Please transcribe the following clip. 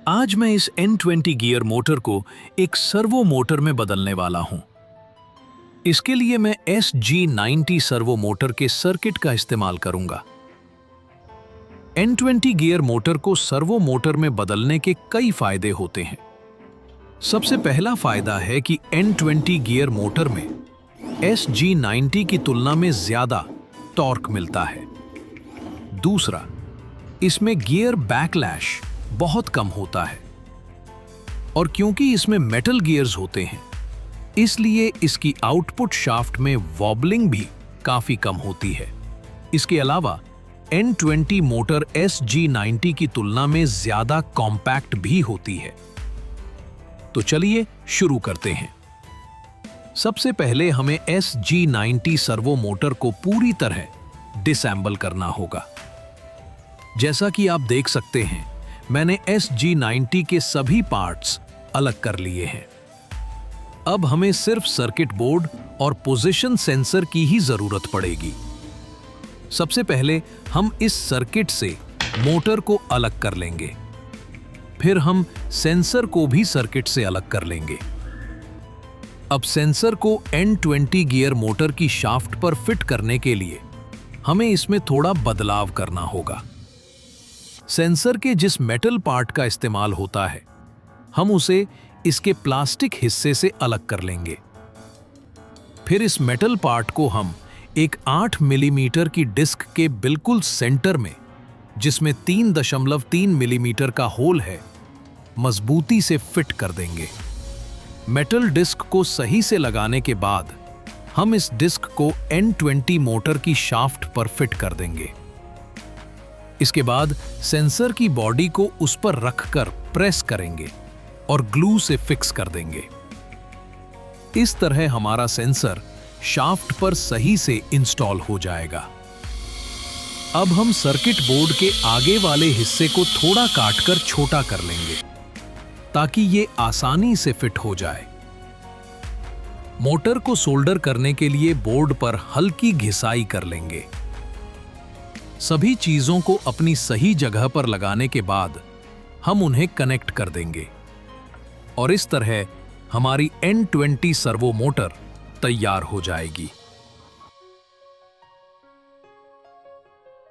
आज मैं इस N20 गियर मोटर को एक सर्वो मोटर में बदलने वाला हूं। इसके लिए मैं SG90 सर्वो मोटर के सर्किट का इस्तेमाल करूंगा। N20 गियर मोटर को सर्वो मोटर में बदलने के कई फायदे होते हैं। सबसे पहला फायदा है कि N20 गियर मोटर में SG90 की तुलना में ज्यादा टॉर्क मिलता है। दूसरा, इसमें गियर बैकलैश बहुत कम होता है और क्योंकि इसमें मेटल गियर्स होते हैं, इसलिए इसकी आउटपुट शाफ्ट में वॉबलिंग भी काफी कम होती है। इसके अलावा N20 मोटर SG90 की तुलना में ज्यादा कॉम्पैक्ट भी होती है। तो चलिए शुरू करते हैं। सबसे पहले हमें SG90 सर्वो मोटर को पूरी तरह डिसएंबल करना होगा। जैसा कि आप देख सकते हैं, मैंने SG90 के सभी पार्ट्स अलग कर लिए हैं। अब हमें सिर्फ सर्किट बोर्ड और पोजीशन सेंसर की ही जरूरत पड़ेगी। सबसे पहले हम इस सर्किट से मोटर को अलग कर लेंगे, फिर हम सेंसर को भी सर्किट से अलग कर लेंगे। अब सेंसर को N20 गियर मोटर की शाफ्ट पर फिट करने के लिए हमें इसमें थोड़ा बदलाव करना होगा। सेंसर के जिस मेटल पार्ट का इस्तेमाल होता है, हम उसे इसके प्लास्टिक हिस्से से अलग कर लेंगे। फिर इस मेटल पार्ट को हम एक 8 मिलीमीटर की डिस्क के बिल्कुल सेंटर में, जिसमें 3.3 मिलीमीटर का होल है, मजबूती से फिट कर देंगे। मेटल डिस्क को सही से लगाने के बाद हम इस डिस्क को N20 मोटर की शाफ्ट पर फिट कर देंगे। इसके बाद सेंसर की बॉडी को उस पर रखकर प्रेस करेंगे और ग्लू से फिक्स कर देंगे। इस तरह हमारा सेंसर शाफ्ट पर सही से इंस्टॉल हो जाएगा। अब हम सर्किट बोर्ड के आगे वाले हिस्से को थोड़ा काटकर छोटा कर लेंगे ताकि ये आसानी से फिट हो जाए। मोटर को सोल्डर करने के लिए बोर्ड पर हल्की घिसाई कर लेंगे। सभी चीजों को अपनी सही जगह पर लगाने के बाद हम उन्हें कनेक्ट कर देंगे और इस तरह हमारी N20 सर्वो मोटर तैयार हो जाएगी।